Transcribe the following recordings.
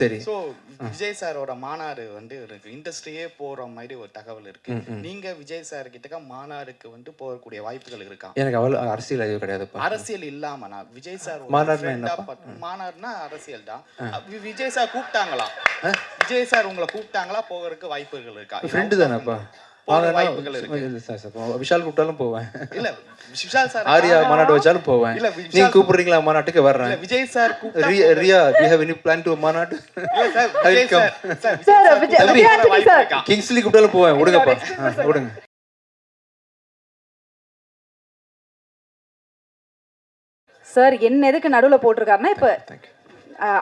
சரி. ஸோ விஜய் சாரோட மாநாடு வந்து இருக்கு, இண்டஸ்ட்ரியே போற மாதிரி ஒரு தகவல் இருக்கு. நீங்க விஜய் சார் கிட்ட மாநாடுக்கு வந்து போகக்கூடிய வாய்ப்புகள் இருக்கா? எனக்கு அவ்வளோ அரசியல் அறிவு கிடையாதுப்பா. அரசியல் இல்லாம நான் விஜய் சார் மாநாடுனா என்னப்பா? மாநாடுனா அரசியல் தான். விஜய் சார் கூப்பிட்டாங்களா? விஜய் சார் உங்களை கூப்பிட்டாங்களா? போகிறதுக்கு வாய்ப்புகள் இருக்கா? ஃப்ரெண்டு தானேப்பா. வாய்ப்புகள் இருக்கு. விஷால் கூப்பிட்டாலும் போவேன். இல்ல விஷால் சார் ஆரியா மாநாடு வச்சாலும் போவேன். இல்ல நீங்க கூப்பிடுறீங்களா மாநாட்டுக்கு வர்றேன். விஜய் சார் ரியா we have any plan to மாநாடு? கிங்ஸ்லி கூப்பிட்டாலும் போவேன். விடுங்கப்பா, விடுங்க. சார் என்ன எதுக்கு நடுவுல போட்டிருக்காருன்னா இப்ப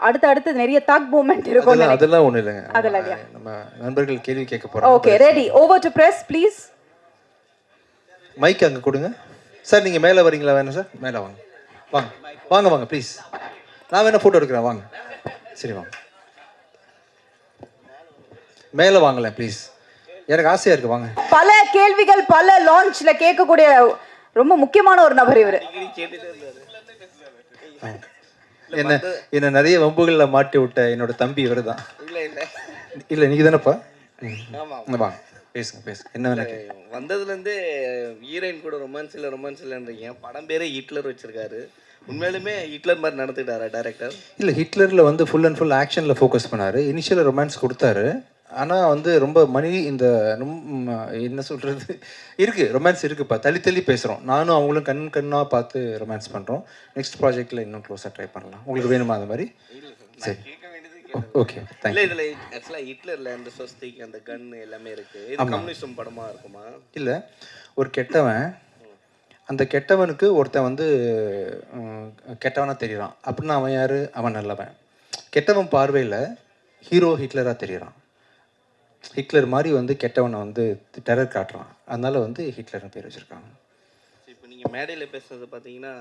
அடுத்து நிறைய தாக் மூமெண்ட் இருக்கும். அதெல்லாம் ஒண்ணு இல்லைங்க, நம்ம நண்பர்கள் கேள்வி கேட்க போறாங்க. Okay ready. Over to press please. Mic அங்க கொடுங்க சார். நீங்க மேல வரீங்களா? வேணும் சார், மேல வாங்க. வாங்க வாங்க வாங்க ப்ளீஸ். நான் வேணா போட்டோ எடுக்கிறேன், வாங்க. சரி வாங்க, மேல வாங்கல ப்ளீஸ், எனக்கு ஆசையா இருக்கு, வாங்க. பல கேள்விகள் பல லான்ச்ல கேட்கக்கூடிய ரொம்ப முக்கியமான ஒரு நபர் இவரு. என்ன நிறைய வம்புகள்ல மாட்டி விட்ட என்னோட தம்பி இவரு தான். இல்ல நீங்க தானப்பா? வாங்க பேசுங்க பேசுங்க. என்ன வேணா வந்ததுல இருந்து ஹீரோயின் கூட ரொமான்ஸ் இல்லைன்றீங்க. படம் பேரே ஹிட்லர் வச்சிருக்காரு. உண்மையிலுமே ஹிட்லர் மாதிரி நடந்துட்டாரா டைரக்டர்? இல்ல ஹிட்லர்ல வந்து ஃபுல் அண்ட் ஃபுல் ஆக்ஷன்ல ஃபோக்கஸ் பண்ணாரு. இனிஷியலா ரொமான்ஸ் கொடுத்தாரு, ஆனால் வந்து ரொம்ப இந்த என்ன சொல்கிறது இருக்குது, ரொமான்ஸ் இருக்குப்பா. தள்ளி பேசுகிறோம், நானும் அவங்களும் கண்ணாக பார்த்து ரொமான்ஸ் பண்ணுறோம். நெக்ஸ்ட் ப்ராஜெக்டில் இன்னும் க்ளோஸாக ட்ரை பண்ணலாம். உங்களுக்கு வேணுமா அது மாதிரி? சரி ஓகே தேங்க்யூ. இதில் ஆக்சுவலாக ஹிட்லரில் அந்த சொஸ்திக் அந்த கன் எல்லாமே இருக்குது. இது கம்யூனிசம் படமாக இருக்குமா? இல்லை, ஒரு கெட்டவன், அந்த கெட்டவனுக்கு ஒருத்தன் வந்து கெட்டவனாக தெரியறான் அப்படின்னா அவன் யார்? அவன் நல்லவன். கெட்டவன் பார்வையில் ஹீரோ ஹிட்லராக தெரியறான். ஹிட்லர் மாதிரி வந்து கெட்டவனை வந்து டெரர் காட்டுறான், அதனால வந்து ஹிட்லர்னு பேர் வச்சுருக்காங்க. இப்போ நீங்கள் மேடையில் பேசுறது பார்த்தீங்கன்னா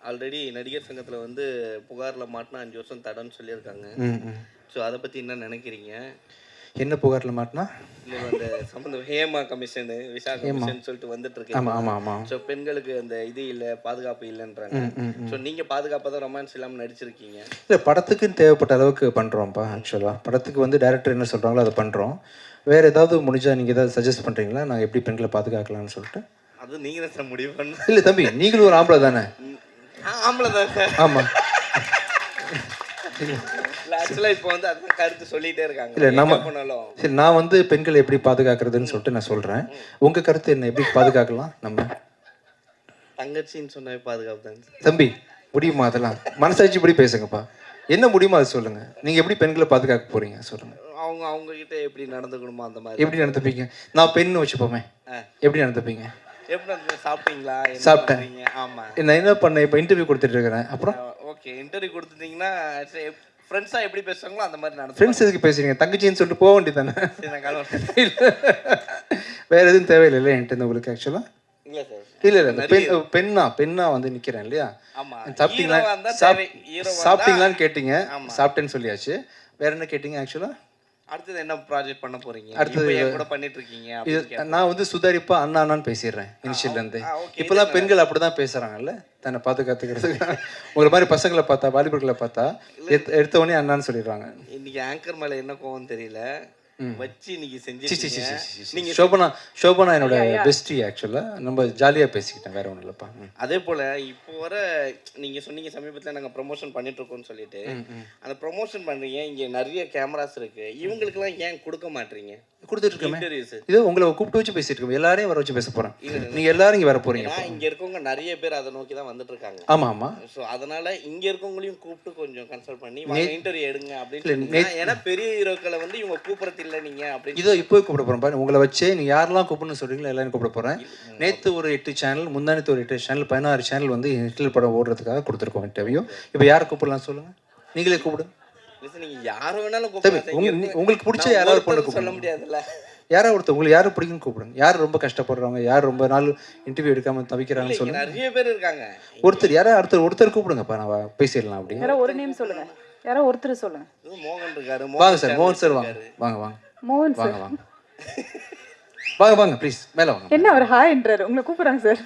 ஆல்ரெடி நடிகர் சங்கத்தில் வந்து புகாரில் மாட்டினா 5 வருஷம் தடன்னு சொல்லியிருக்காங்க. ஸோ அதை பற்றி என்ன நினைக்கிறீங்க? என்ன புகாரில் மாட்டினா? இல்லை அந்த சம்மந்தம் ஹேமா கமிஷனு விஷா கமிஷன் சொல்லிட்டு வந்துட்டு இருக்கு. ஆமாம். ஸோ பெண்களுக்கு அந்த இது இல்லை, பாதுகாப்பு இல்லைன்றாங்க. ஸோ நீங்கள் பாதுகாப்பாக தான் ரொமான்ஸ் இல்லாமல் நடிச்சிருக்கீங்க. இல்லை, படத்துக்குன்னு தேவைப்பட்ட அளவுக்கு பண்ணுறோம்ப்பா. ஆக்சுவலாக படத்துக்கு வந்து டைரக்டர் என்ன சொல்கிறாங்களோ அதை பண்ணுறோம். வேறு ஏதாவது முடிஞ்சால் நீங்கள் ஏதாவது சஜஸ்ட் பண்ணுறீங்களா, நாங்கள் எப்படி பெண்களை பாதுகாக்கலாம்னு சொல்லிட்டு? அது நீங்கள் தான் முடிவு பண்ண. இல்லை தம்பி, நீங்களும் ஒரு ஆம்பளை தானே? ஆம்பளை தான் சார். ஆமாம். ஆக்சுவலாக இப்போ வந்து அதுதான் கருத்து சொல்லிகிட்டே இருக்காங்க. இல்லை நம்ம பண்ணாலும் சரி, நான் வந்து பெண்களை எப்படி பாதுகாக்கிறதுன்னு சொல்லிட்டு நான் சொல்கிறேன். உங்கள் கருத்து என்ன, எப்படி பாதுகாக்கலாம்? நம்ம தங்கச்சின்னு சொன்னாவே பாதுகாப்பு தான் தம்பி. முடியுமா? அதெல்லாம் மனசாட்சி இப்படி பேசுங்கப்பா. என்ன முடியுமா அது சொல்லுங்கள். நீங்கள் எப்படி பெண்களை பாதுகாக்க போகிறீங்க சொல்லுங்கள். அவங்க கிட்ட எப்படி நடந்துக்கணுமோ அந்த மாதிரி. எப்படி நடந்துப்பீங்க? நான் பெண்ணு வச்சுப்போமே, எப்படி நடந்துப்பீங்க? எப்படி சாப்பிட்டீங்களா? சாப்பிட்டேன். ஆமாம். நான் என்ன பண்ணேன், இப்போ இன்டர்வியூ கொடுத்துட்டு இருக்கிறேன். அப்புறம் ஓகே, இன்டர்வியூ கொடுத்துட்டீங்கன்னா ஃப்ரெண்ட்ஸாக எப்படி பேசுவாங்களோ அந்த மாதிரி நடந்து. ஃப்ரெண்ட்ஸ் எதுக்கு பேசுறீங்க? தங்கச்சின்னு சொல்லிட்டு போக வேண்டியது தானே. வேற எதுவும் தேவையில்லை என்கிட்ட உங்களுக்கு ஆக்சுவலாக? இல்லை சார். இல்லை பெண்ணா வந்து நிற்கிறேன் இல்லையா? சாப்பிட்டீங்களான்னு கேட்டீங்க, சாப்பிட்டேன்னு சொல்லியாச்சு. வேற என்ன கேட்டீங்க ஆக்சுவலாக? அடுத்தது என்ன ப்ராஜெக்ட் பண்ண போறீங்க? அடுத்தது கூட பண்ணிட்டு இருக்கீங்க. நான் வந்து சுதாரிப்பா அண்ணான்னு பேசிடுறேன் இனிஷியல்ல இருந்து. இப்பெல்லாம் பெண்கள் அப்படிதான் பேசுறாங்கல்ல, தன்னை பாதுகாத்துக்கிறதுக்கு. உங்களை மாதிரி பசங்களை பார்த்தா, வாலிபர்களை பார்த்தா எடுத்த உடனே அண்ணான்னு சொல்லிடுறாங்க. இன்னைக்கு ஆங்கர் மேல என்ன கோவம் தெரியல, வச்சு இன்னைக்கு செஞ்சு. சோபனா என்னோட பெஸ்டி ஆக்சுவலா. நம்ம ஜாலியா பேசிக்கிட்டேன், வேற ஒன்றும் இல்லப்பா. அதே போல இப்போ வர நீங்க சொன்னீங்க சமீபத்தில் நாங்கள் ப்ரொமோஷன் பண்ணிட்டு இருக்கோம்னு சொல்லிட்டு, அந்த ப்ரொமோஷன் பண்றீங்க, இங்க நிறைய கேமராஸ் இருக்கு, இவங்களுக்குலாம் ஏன் கொடுக்க மாட்டீங்க? கொடுத்துட்டு இருக்கேன். இது உங்களை கூப்பிட்டு வச்சு பேசிட்டு இருக்கோம், எல்லாரையும் வர வச்சு பேச போறேன். நீங்க எல்லாரும் இங்க வர போறீங்க. இங்க இருக்கவங்க நிறைய பேர் அதை நோக்கி தான் வந்துட்டு இருக்காங்க. ஆமா. ஸோ அதனால இங்க இருக்கவங்களையும் கூப்பிட்டு கொஞ்சம் கன்சல்ட் பண்ணி இன்டர்வியூ எடுங்க அப்படின்னு. ஏன்னா பெரிய ஹீரோக்களை வந்து இவங்க கூப்பிடுறது இல்லை நீங்க அப்படின்னு. இதோ இப்போ கூப்பிட போறேன் பாரு. உங்களை வச்சு நீங்க யாரெல்லாம் கூப்பிடணும்னு சொல்றீங்களோ எல்லாரும் கூப்பிட போறேன். நேற்று ஒரு 8 சேனல், முந்தானத்து ஒரு 8 சேனல், 16 சேனல் வந்து ஹிட்லர் படம் ஓடுறதுக்காக கொடுத்துருக்கோம் இன்டர்வியூ. இப்போ யாரை கூப்பிடலாம் சொல்லுங்க, நீங்களே கூப்பிடுங்க. நீங்க யாரை வேணாலும் கூப்பிடுங்க, உங்களுக்கு பிடிச்ச யாராவது பொண்ணு சொல்ல முடியாதுல்ல. யாரா ஒருத்தர் உங்களுக்கு யாரும் பிடிக்குன்னு கூப்பிடுங்க. யார் ரொம்ப கஷ்டப்படுறாங்க, யார் ரொம்ப நாள் இன்டர்வியூ எடுக்காம தவிக்கிறாங்கன்னு சொல்லுங்க. நிறைய பேர் இருக்காங்க. ஒருத்தர் கூப்பிடுங்கப்பா, நான் பேசிடலாம். அப்படி ஒரு நேம் சொல்லுங்க, யாரோ ஒருத்தர் சொல்லுங்க. மோகன் இருக்காரு. வாங்க சார், மோகன் சார் வாங்க. மோகன் வாங்க வாங்க ப்ளீஸ், மேல வாங்க. என்ன அவர் ஹாய்ன்றாரு, உங்களை கூப்பிடுறாங்க சார்.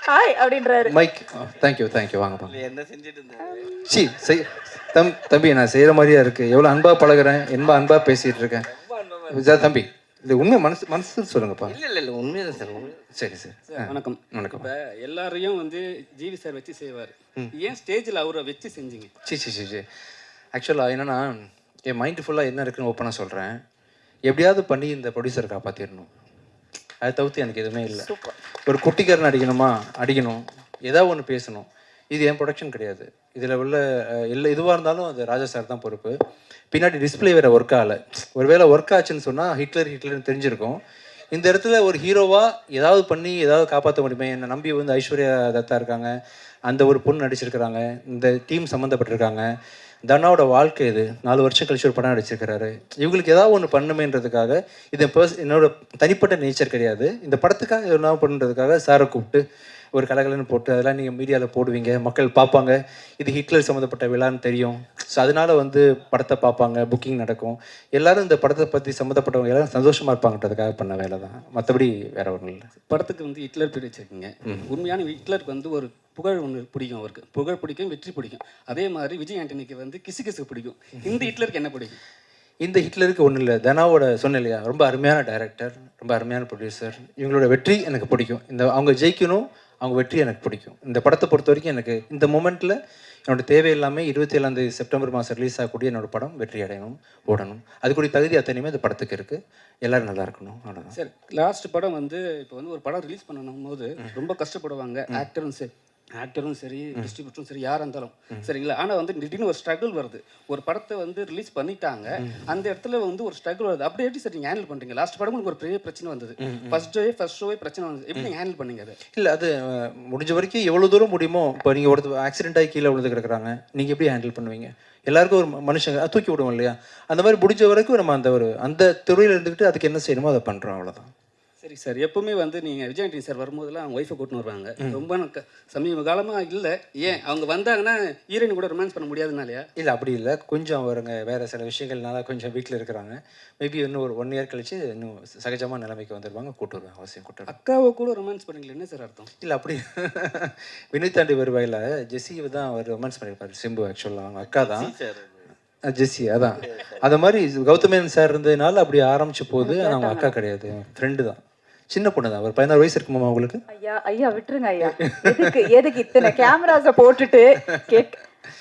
ஹாய் அப்படின்றாரு. மைக். தேங்க்யூ வாங்க. என்ன செஞ்சிட்டு இருந்தாரு? தம்பி நான் செய்கிற மாதிரியா இருக்குது, எவ்வளோ அன்பாக பழகுறேன், அன்பாக பேசிகிட்டு இருக்கேன். சார் தம்பி இது உண்மை மனசு சொல்லுங்கப்பா. இல்லை உண்மைதான் சார். சரி சார். வணக்கம். வணக்கம். இப்போ எல்லாரையும் வந்து ஜிவி சார் வச்சு செய்வார், ஏன் ஸ்டேஜில் அவரை வச்சு செஞ்சீங்க? சரி. ஆக்சுவலாக என்னென்னா என் மைண்டு ஃபுல்லாக என்ன இருக்குன்னு ஓப்பனாக சொல்கிறேன். எப்படியாவது பண்ணி இந்த ப்ரொடியூசரை காப்பாற்றிடணும், அதை தவிர்த்து எனக்கு எதுவுமே இல்லை. ஒரு குட்டிக்காரன் அடிக்கணும், ஏதாவது ஒன்று பேசணும். இது என் ப்ரொடக்ஷன் கிடையாது. இதில் உள்ள எதுவாக இருந்தாலும் அது ராஜா சார் தான் பொறுப்பு. பின்னாடி டிஸ்பிளே வேறு ஒர்க் ஆகலை. ஒருவேளை ஒர்க் ஆச்சுன்னு சொன்னால் ஹிட்லர்னு தெரிஞ்சிருக்கும். இந்த இடத்துல ஒரு ஹீரோவாக ஏதாவது பண்ணி ஏதாவது காப்பாற்ற முடியுமே. என்னை நம்பி வந்து ஐஸ்வர்யா தத்தா இருக்காங்க, அந்த ஒரு பொண்ணு நடிச்சிருக்கிறாங்க, இந்த டீம் சம்மந்தப்பட்டிருக்காங்க. தனாவோட வாழ்க்கை இது 4 வருஷம் கழிச்சு ஒரு படம் நடிச்சிருக்கிறாரு. இவங்களுக்கு ஏதாவது ஒன்று பண்ணுமேன்றதுக்காக, இது என்னோட தனிப்பட்ட நேச்சர் கிடையாது. இந்த படத்துக்காக என்ன பண்ணுறதுக்காக சாரை கூப்பிட்டு ஒரு கலகலன்னு போட்டு அதெல்லாம் நீங்கள் மீடியாவில் போடுவீங்க, மக்கள் பார்ப்பாங்க, இது ஹிட்லர் சம்மந்தப்பட்ட விழான்னு தெரியும். ஸோ அதனால் வந்து படத்தை பார்ப்பாங்க, புக்கிங் நடக்கும், எல்லோரும் இந்த படத்தை பற்றி சம்மந்தப்பட்டவங்க எல்லோரும் சந்தோஷமாக இருப்பாங்கன்றதுக்காக பண்ண வேலை தான், மற்றபடி வேறு ஒன்றும் இல்லை. படத்துக்கு வந்து ஹிட்லர் பேர் வச்சுருக்கீங்க. உண்மையான ஹிட்லருக்கு வந்து ஒரு புகழ் ஒன்று பிடிக்கும், அவருக்கு புகழ் பிடிக்கும், வெற்றி பிடிக்கும். அதே மாதிரி விஜய் ஆண்டனிக்கு வந்து கிசு பிடிக்கும். இந்த ஹிட்லருக்கு என்ன பிடிக்கும்? இந்த ஹிட்லருக்கு ஒன்றும் இல்லை, தனாவோட சொன்னேன் இல்லையா, ரொம்ப அருமையான டைரக்டர், ரொம்ப அருமையான ப்ரொடியூசர். இவங்களோட வெற்றி எனக்கு பிடிக்கும். அவங்க ஜெயிக்கணும், அவங்க வெற்றி எனக்கு பிடிக்கும். இந்த படத்தை பொறுத்த வரைக்கும் எனக்கு இந்த மொமெண்ட்டில் என்னோட தேவை இல்லாமல் 27 செப்டம்பர் மாதம் ரிலீஸ் ஆகக்கூடிய என்னோடய படம் வெற்றி அடையணும், ஓடணும். அதுக்குரிய தகுதி அத்தனையுமே இந்த படத்துக்கு இருக்குது. எல்லோரும் நல்லா இருக்கணும், அவ்வளோதான். சார் லாஸ்ட் படம் வந்து இப்போ வந்து ஒரு படம் ரிலீஸ் பண்ணணும் போது ரொம்ப கஷ்டப்படுவாங்க, ஆக்டரும் சரி, டிஸ்ட்ரிபியூட்டரும் சரி, யாராக இருந்தாலும் சரிங்களா. ஆனால் வந்து திடீர்னு ஒரு ஸ்ட்ரகிள் வருது. ஒரு படத்தை வந்து ரிலீஸ் பண்ணிட்டாங்க, அந்த இடத்துல வந்து ஒரு ஸ்ட்ரகிள் வருது. அப்படி எப்படி சார் நீங்கள் ஹேண்டில் பண்ணுறீங்க? லாஸ்ட் படம் உங்களுக்கு ஒரு பெரிய பிரச்சனை வந்தது, ஃபர்ஸ்ட் ஷோவே பிரச்சனை வந்தது, எப்படி நீங்கள் ஹேண்டில் பண்ணீங்க அதை? இல்லை, அது முடிஞ்ச வரைக்கும் எவ்வளோ தூரம் முடியுமோ. இப்போ நீங்கள் ஒருத்தர் ஆக்சிடென்ட் ஆகி கீழே விழுந்து கிடக்குறாங்க, நீங்கள் எப்படி ஹேண்டில் பண்ணுவீங்க? எல்லாருக்கும் ஒரு மனுஷங்க தூக்கி விடுவோம் இல்லையா, அந்த மாதிரி முடிஞ்ச வரைக்கும் நம்ம அந்த துறையில் இருந்துக்கிட்டு அதுக்கு என்ன செய்யணுமோ அதை பண்ணுறோம், அவ்வளோதான். சரி சார். எப்பவுமே வந்து நீங்கள் விஜய் ஆண்டனி சார் வரும்போதெல்லாம் அவங்க ஒய்ஃபை கூட்டின்னு வருவாங்க. ரொம்ப சமீப காலமாக இல்லை, ஏன் அவங்க வந்தாங்கன்னா ஹீரோயின் கூட ரொமான்ஸ் பண்ண முடியாதுனாலையா? இல்லை, அப்படி இல்லை. கொஞ்சம் அவருங்க வேறு சில விஷயங்கள்னால கொஞ்சம் வீட்டில் இருக்கிறாங்க. மேபி இன்னும் ஒரு 1 இயர் கழிச்சு இன்னும் சகஜமாக நிலைமைக்கு வந்துடுவாங்க, கூட்டு வருவாங்க, அவசியம் கூட்டு. அக்காவை கூட ரொமான்ஸ் பண்ணுறீங்களா? என்ன சார் அர்த்தம்? இல்லை, அப்படி வினோத்தாண்டி வருவாயில் ஜெஸ்ஸியை தான் அவர் ரொமான்ஸ் பண்ணியிருப்பார். சிம்பு ஆக்சுவலாக அவங்க அக்கா தான் ஜெஸ்ஸி. அதான் அது மாதிரி கௌதமேன் சார் இருந்ததுனால அப்படி ஆரம்பிச்ச போது அவங்க அக்கா கிடையாது, ஃப்ரெண்டு தான், சின்ன பொண்ணு தான். ஒரு 16 வயசு இருக்குமா உங்களுக்கு? ஐயா விட்டுருங்க ஐயா, எதுக்கு இத்தனை கேமராஸை போட்டுட்டு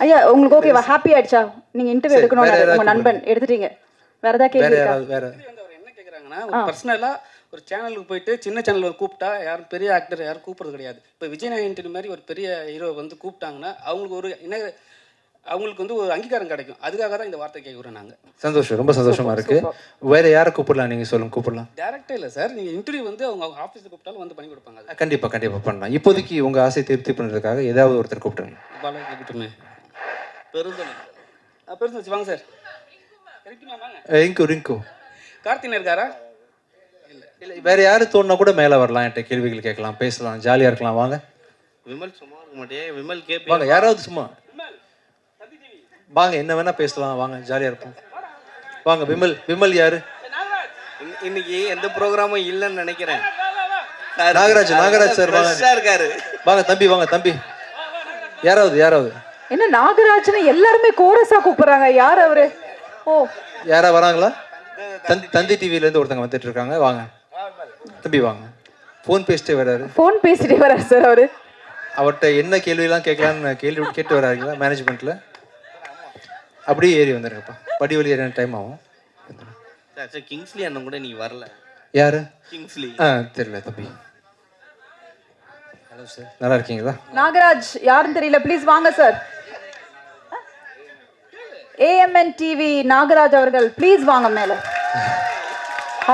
ஐயா உங்களுக்கு ஓகேவா? ஹாப்பி ஆயிடுச்சா? நீங்க இன்டர்வியூ எடுக்கணும், உங்க நண்பன் எடுத்துட்டீங்க, வேற ஏதாவது கேள்வி இருக்கா? வேற என்ன கேக்குறாங்கன்னா, ஒரு பர்சனலா ஒரு சேனலுக்கு போயிட்டு சின்ன சேனல் கூப்பிட்டா யாரும் பெரிய ஆக்டர் யாரும் கூப்பிடுறது கிடையாது. இப்போ விஜய் ஆண்டனி மாதிரி ஒரு பெரிய ஹீரோ வந்து கூப்பிட்டாங்கன்னா அவங்களுக்கு ஒரு அவங்களுக்கு வந்து ஒரு அங்கீகாரம் கிடைக்கும். அதுக்காக தான் இந்த வார்த்தை கேட்குறோம் நாங்கள். சந்தோஷம், ரொம்ப சந்தோஷமா இருக்கு. வேற யாரை கூப்பிடலாம் நீங்கள் சொல்லுங்க, கூப்பிடலாம். டேரக்டே இல்லை சார், நீங்கள் இன்டர்வியூ வந்து அவங்க ஆஃபீஸில் கூப்பிட்டாலும் வந்து பண்ணி கொடுப்பாங்க. கண்டிப்பாக பண்ணலாம். இப்போதைக்கு உங்கள் ஆசை திருப்தி பண்ணுறதுக்காக ஏதாவது ஒருத்தர் கூப்பிட்டுருங்க. பாலாஜி கூப்பிட்டுமே பெருந்தொச்சி வாங்க சார். ரிங்கு கார்த்தினா இருக்காரா? இல்லை, வேற யாரு தோணுனா கூட மேலே வரலாம், என்கிட்ட கேள்விகள் கேட்கலாம், பேசலாம், ஜாலியாக இருக்கலாம். வாங்க. விமல் சும்மா இருக்க மாட்டே, விமல் கேட்பீங்க. வாங்க, யாராவது சும்மா வாங்க, என்ன வேணா பேசலாம், வாங்க, ஜாலியாக இருப்போம். வாங்க. விமல் யாரு? இன்னைக்கு எந்த ப்ரோக்ராமும் இல்லைன்னு நினைக்கிறேன். நாகராஜ் சார் இருக்காரு. வாங்க தம்பி, வாங்க தம்பி. யாராவது என்ன நாகராஜ்னு எல்லாருமே கோரஸா கூப்பிடுறாங்க, யார் அவரு? ஓ, யாரா வராங்களா? தந்தி டிவில இருந்து ஒருத்தங்க வந்துட்டு இருக்காங்க. வாங்க தம்பி, வாங்க. ஃபோன் பேசிட்டே வராரு சார். அவரு அவர்கிட்ட என்ன கேள்வியெல்லாம் கேட்கலான்னு கேட்டு வராங்களா மேனேஜ்மெண்ட்ல? அப்படியே ஏறி வந்துருங்கப்பா, படி வழி ஏறின டைம் ஆகும். கிங்ஸ்லி அண்ணன் கூட நீங்க வரல. யாரு? கிங்ஸ்லி. தெரியல தம்பி. ஹலோ சார், நல்லா இருக்கீங்களா? நாகராஜ் யாருன்னு தெரியல, ப்ளீஸ் வாங்க சார். AMN டிவி நாகராஜ் அவர்கள் ப்ளீஸ் வாங்க மேல.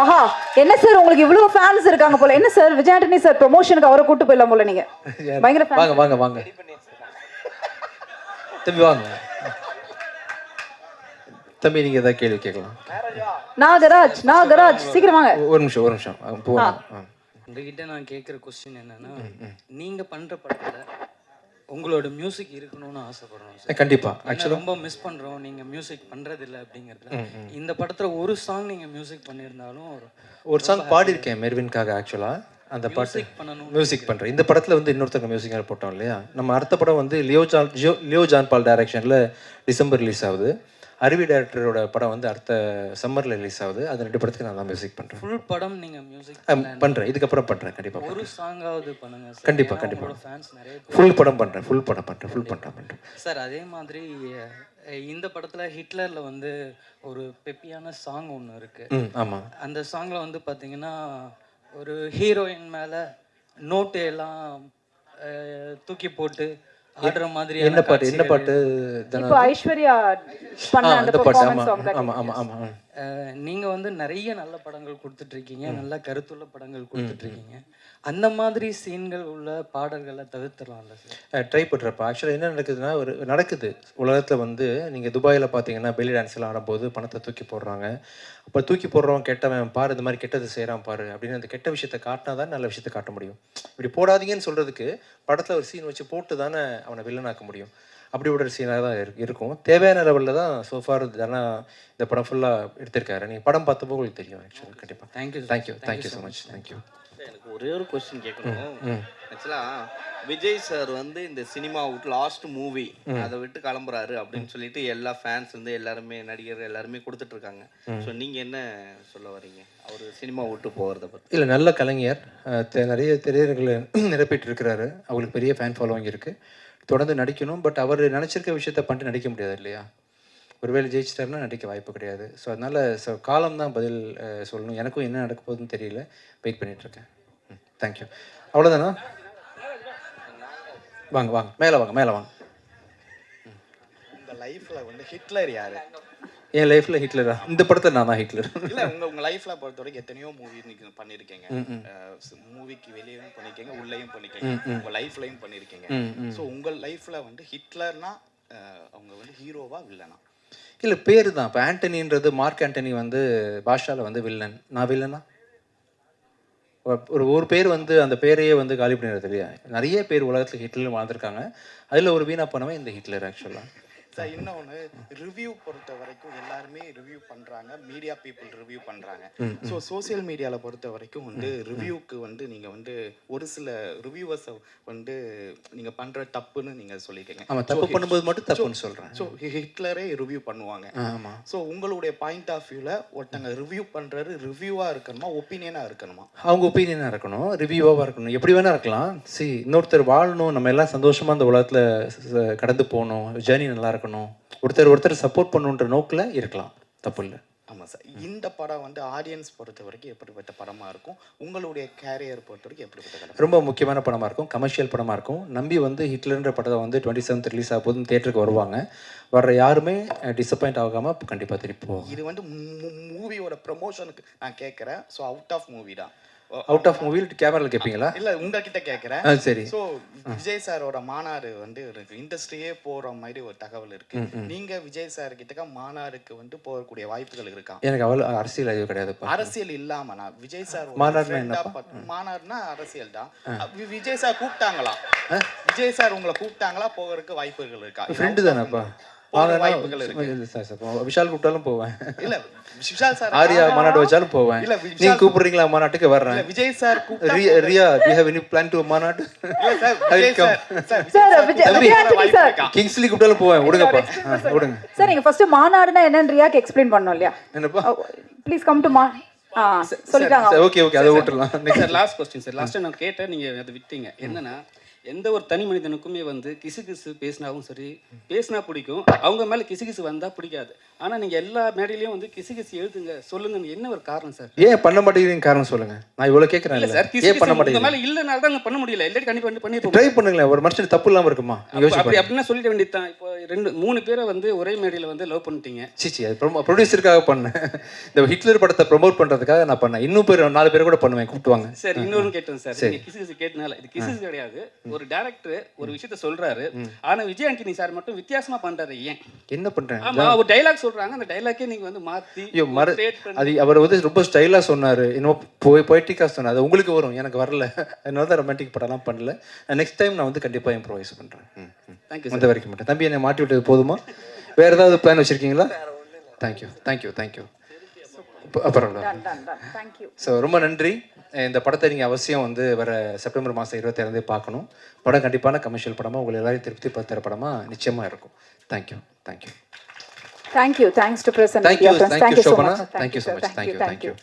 ஆஹா, என்ன சார் உங்களுக்கு இவ்வளவு ஃபேன்ஸ் இருக்காங்க போல. என்ன சார் விஜய் ஆண்டனி சார் ப்ரமோஷனுக்கு அவரை கூட்டு போயிடலாம் போல நீங்க. பயங்கர ஃபேன். வாங்க தம்பி, வாங்க தம்பி, நீங்க ஏதாவது கேள்வி கேட்கலாம். நாகராஜ் சீக்கிரம் வாங்க. ஒரு நிமிஷம் உங்ககிட்ட நான் கேட்குற கொஸ்டின் என்னன்னா, நீங்க பண்ற படத்துல உங்களோட மியூசிக் இருக்கணும்னு ஆசைப்படுறோம் சார். கண்டிப்பா ஏன்னா ஆக்சுவலாக ரொம்ப மிஸ் பண்றோம், நீங்க மியூசிக் பண்றதில்ல அப்படிங்கிறதுல. இந்த படத்துல ஒரு சாங் நீங்க மியூசிக் பண்ணியிருந்தாலும் ஒரு சாங் பாடியிருக்கேன் மெர்வின்காக ஆக்சுவலாக. அந்த பாட்டு மியூசிக் பண்ணணும். மியூசிக் பண்ணுறேன். இந்த படத்தில் வந்து இன்னொருத்தங்க மியூசிக்காக போட்டோம் இல்லையா. நம்ம அடுத்த படம் வந்து லியோ ஜான் பால் டைரக்ஷனில் டிசம்பர் ரிலீஸ் ஆகுது. அருவி டைரக்டரோட படம் வந்து அடுத்த சம்மரில் ரிலீஸ் ஆகுது. அது 2 படத்துக்கு நான் தான் மியூசிக் பண்ணுறேன். ஃபுல் படம் நீங்க மியூசிக் பண்ணுறேன், இதுக்கப்புறம் பண்ணுறேன் கண்டிப்பாக. ஒரு சாங்காவது பண்ணுங்க சார். கண்டிப்பா, ஏன்னா கண்டிப்பா. உங்களோட ஃபேன்ஸ் நிறைய பேர். ஃபுல் படம் பண்ணுறேன், ஃபுல் பண்ணுறேன். சார் அதே மாதிரி இந்த படத்துல ஹிட்லர்ல வந்து ஒரு பெப்பியான சாங் ஒன்று இருக்கு. ஆமாம். அந்த சாங்ல வந்து பாத்தீங்கன்னா ஒரு ஹீரோயின் மேல நோட்டு எல்லாம் தூக்கி போட்டு ஆடுற மாதிரி என்ன பாட்டு இப்போ ஐஸ்வர்யா பண்ண அந்த அந்த பாட்டு. பெர்ஃபார்மன்ஸ் சாங் தான். ஆமாம். நீங்க வந்து நிறைய நல்ல படங்கள் கொடுத்துட்டு இருக்கீங்க, நல்ல கருத்துள்ள படங்கள் கொடுத்துட்டு இருக்கீங்க. அந்த மாதிரி சீன்கள் உள்ள பாடல்களை தவிர்த்துடலாம்ல சார்? ட்ரை பண்ணுறப்ப ஆக்சுவலாக என்ன நடக்குதுன்னா நடக்குது உலகத்தில் வந்து நீங்கள் துபாயில் பார்த்தீங்கன்னா பெல்லி டான்ஸ்லாம் ஆடும்போது பணத்தை தூக்கி போடுறாங்க. அப்போ தூக்கி போடுறவன் கெட்டவன் பாரு, இந்த மாதிரி கெட்டது செய்கிறான் பாரு அப்படின்னு அந்த கெட்ட விஷயத்தை காட்டினா தான் நல்ல விஷயத்தை காட்ட முடியும். இப்படி போடாதீங்கன்னு சொல்கிறதுக்கு படத்தில் ஒரு சீன் வச்சு போட்டு தானே அவனை வில்லனாக்க முடியும். அப்படி ஒரு சீனாக தான் இருக்கும். தேவையான லெவலில் தான் சோஃபார் தானே இந்த படம் ஃபுல்லாக எடுத்திருக்காரு. நீங்கள் படம் பார்த்தப்போ உங்களுக்கு தெரியும் ஆக்சுவலாக. கண்டிப்பாக. Thank you so much. தேங்க்யூ. எனக்கு ஒரே ஒரு கொஸ்டின் கேட்கணும். ஆக்சுவலாக விஜய் சார் வந்து இந்த சினிமா விட்டு லாஸ்ட் மூவி அதை விட்டு கிளம்புறாரு அப்படின்னு சொல்லிட்டு எல்லா ஃபேன்ஸ் வந்து எல்லாருமே நடிகர் எல்லாருமே கொடுத்துட்டு இருக்காங்க. ஸோ நீங்கள் என்ன சொல்ல வரீங்க அவர் சினிமா விட்டு போகிறத பற்றி? இல்லை, நல்ல கலைஞர், நிறைய திரையரங்களை நிரப்பிட்டு இருக்கிறாரு. அவங்களுக்கு பெரிய ஃபேன் ஃபாலோவிங் இருக்குது. தொடர்ந்து நடிக்கணும். பட் அவர் நினச்சிருக்க விஷயத்த பண்ணிட்டு நடிக்க முடியாது இல்லையா. ஒருவேளை ஜெயிச்சிட்டாருன்னா நடிக்க வாய்ப்பு கிடையாது. ஸோ அதனால் காலம் தான் பதில் சொல்லணும். எனக்கும் என்ன நடக்க போகுதுன்னு தெரியல, வெயிட் பண்ணிகிட்ருக்கேன். தேங்க்யூ. அவ்வளோதானா? வாங்க மேலே வாங்க. உங்க லைஃப்ல வந்து ஹிட்லர் யாரு? என் லைஃப்பில் ஹிட்லரா? இந்த படத்தில் நான் தான் ஹிட்லர். இல்ல உங்க லைஃப்ல பொறுத்த வரைக்கும் எத்தனையோ மூவி நீங்க பண்ணிருக்கீங்க. மூவிக்கு வெளியவும் பண்ணிருக்கீங்க, உள்ளேயும் பண்ணிருக்கீங்க, உங்க லைஃப்லயும் பண்ணிருக்கீங்க. சோ உங்க லைஃப்ல வந்து ஹிட்லர்னா அவங்க வந்து ஹீரோவா வில்லனா? இல்லை, பேர் தான். இப்போ ஆண்டனின்றது மார்க் ஆண்டனி வந்து பாஷாவில் வந்து வில்லன். நான் வில்லனா? ஒரு பேர் வந்து அந்த பேரையே வந்து காலி பண்ணிடுறது இல்லையா. நிறைய பேர் உலகத்தில் ஹிட்லர் வாழ்ந்துருக்காங்க. அதில் ஒரு வீணா பண்ணவே இந்த ஹிட்லர் ஆக்சுவலாக. சார் இன்னொன்று ரிவ்யூ பொறுத்த வரைக்கும் எல்லாருமே ரிவ்யூ பண்ணுறாங்க, மீடியா பீப்புள் ரிவ்யூ பண்ணுறாங்க. ஸோ சோசியல் மீடியாவில் பொறுத்த வரைக்கும் வந்து ரிவ்யூக்கு வந்து நீங்கள் வந்து ஒரு சில ரிவ்யூவர்ஸை வந்து நீங்கள் பண்ணுற தப்புன்னு நீங்கள் சொல்லியிருக்கீங்க. ஆமாம், தப்பு பண்ணும்போது மட்டும் தப்புன்னு சொல்கிறேன். ஸோ ஹிட்லரே ரிவ்யூ பண்ணுவாங்க. ஆமாம். ஸோ உங்களுடைய பாயிண்ட் ஆஃப் வியூவில் ஒருத்தங்க ரிவ்யூ பண்ணுறது ரிவ்யூவாக இருக்கணுமா, ஒப்பீனியனாக இருக்கணுமா? அவங்க ஒப்பீனியனாக இருக்கணும், ரிவ்யூவாக இருக்கணும், எப்படி வேணால் இருக்கலாம். இன்னொருத்தர் வாழணும், நம்ம எல்லாம் சந்தோஷமாக அந்த உலகத்தில் கடந்து போகணும், ஜேர்னி நல்லா இருக்கணும், ஒருத்தர் சப்போர்ட் பண்ணுன்ற நோக்கில் இருக்கலாம், தப்பு இல்லை. ஆமாம் சார். இந்த படம் வந்து ஆடியன்ஸ் பொறுத்த வரைக்கும் எப்படிப்பட்ட படமாக இருக்கும்? உங்களுடைய கேரியர் பொறுத்த வரைக்கும் எப்படிப்பட்ட படம்? ரொம்ப முக்கியமான படமாக இருக்கும், கமர்ஷியல் படமாக இருக்கும். நம்பி வந்து ஹிட்லர்ன்ற படத்தை வந்து 27th ரிலீஸ் ஆக போதும் தியேட்டருக்கு வருவாங்க. வர்ற யாருமே டிசப்பாயிண்ட் ஆகாமல் கண்டிப்பாக திருப்பி போவாங்க. இது வந்து மூவியோட ப்ரமோஷனுக்கு நான் கேட்குறேன். ஸோ அவுட் ஆஃப் மூவி தான். அவுட் ஆஃப் மூவி கேமராவில் கேட்பீங்களா? இல்லை உங்ககிட்ட கேட்குறேன். சரி. ஸோ விஜய் சாரோட மாநாடு வந்து இண்டஸ்ட்ரியே போகிற மாதிரி ஒரு தகவல் இருக்கு. நீங்கள் விஜய் சார் கிட்ட மாநாடுக்கு வந்து போகக்கூடிய வாய்ப்புகள் இருக்கா? எனக்கு அவ்வளோ அரசியல் அறிவு கிடையாது. அரசியல் இல்லாம நான் விஜய் சார் மாநாடுனா அரசியல் தான். விஜய் சார் கூப்பிட்டாங்களா? விஜய் சார் உங்களை கூப்பிட்டாங்களா? போகிறதுக்கு வாய்ப்புகள் இருக்கா? ஃப்ரெண்டு தானேப்பா, வாய்ப்புகள் இருக்கு. விஷால் கூப்பிட்டாலும் போவேன். இல்ல விஷால் சார் ஆரியா மாநாடு வச்சாலும் போவேன். நீங்க கூப்பிடுறீங்களா மாநாட்டுக்கு வர்றேன். விஜய் சார் ரியா we have any plan to மாநாடு? கிங்ஸ்லி கூப்பிட்டாலும் போவேன். விடுங்கப்பா, விடுங்க சார். நீங்க ஃபர்ஸ்ட் மாநாடுனா என்னன்னு ரியாக்கு எக்ஸ்பிளைன் பண்ணணும் இல்லையா? என்னப்பா? ப்ளீஸ் கம் டு சொல்லிட்டாங்க. ஓகே அதை விட்டுறலாம். Sir last question sir. Last நான் கேட்டேன், நீங்க அதை விட்டீங்க. என்னன்னா எந்த ஒரு தனி மனிதனுக்குமே வந்து கிசு பேசினாவும் சரி, பேசினா பிடிக்கும், அவங்க மேலே கிசு வந்தால் பிடிக்காது. ஆனால் நீங்கள் எல்லா மேடையிலையும் வந்து கிசு எழுதுங்க சொல்லுங்க, என்ன ஒரு காரணம் சார்? ஏன் பண்ண மாட்டேங்கிறீங்க காரணம் சொல்லுங்க. நான் இவ்வளோ கேட்குறேன் சார். ஏன் பண்ண மாட்டேங்க? மேலே இல்லைனால தான் பண்ண முடியல. இல்லாட்டி கண்டிப்பாக பண்ணி ட்ரை பண்ணுங்களேன். ஒரு மனுஷன் தப்பு இல்லாமல் இருக்குமா? அப்படின்னா சொல்லிட வேண்டியது தான். இப்போ 2-3 பேரை வந்து ஒரே மேடையில் வந்து லவ் பண்ணிட்டீங்க. சிச்சி, அது ப்ரொடியூசருக்காக பண்ணேன். இந்த ஹிட்லர் படத்தை ப்ரொமோட் பண்ணுறதுக்காக நான் பண்ணேன். இன்னும் 4 பேர் கூட பண்ணுவேன், கூப்பிட்டுவாங்க. சார் இன்னொன்று கேட்டேன் சார். நீங்கள் கிசு கேட்டனால இது கிசு கிடையாது, ஒரு டேரக்டர் ஒரு விஷயத்த சொல்றாரு, ஆனா விஜய் ஆண்டனி சார் மட்டும் வித்தியாசமா பண்றாரு ஏன்? என்ன பண்றேன்? ஆமா, ஒரு டைலாக் சொல்றாங்க, அந்த டைலாக்கே நீங்க வந்து மாத்தி ஐயோ create பண்ணி- அது அவர் வந்து ரொம்ப ஸ்டைலாக சொன்னார், இன்னும் பொய்ட்டிக்காக சொன்னார். அது உங்களுக்கு வரும், எனக்கு வரல. அதனால தான் ரொமான்டிக் படம்லாம் பண்ணல. நெக்ஸ்ட் டைம் நான் வந்து கண்டிப்பாக இம்ப்ரோவைஸ் பண்ணுறேன். தேங்க்யூ வந்து வரைக்கும் மாட்டேன். தம்பி என்னை மாட்டி விட்டது போதுமா? வேறு ஏதாவது பிளான் வச்சுருக்கீங்களா? தேங்க்யூ. அப்புறம் தேங்க்யூ. ஸோ ரொம்ப நன்றி. இந்த படத்தை நீங்கள் அவசியம் வந்து வர செப்டம்பர் மாதம் 27 பார்க்கணும். படம் கண்டிப்பான கமர்ஷியல் படமாக உங்களை எல்லாரையும் திருப்தி படுத்துகிற படமாக நிச்சயமாக இருக்கும். Thank you. Thanks to Press and Thank Media you, Friends. thank you, Thank you so Shobana. much. Thank you so much. Thank you.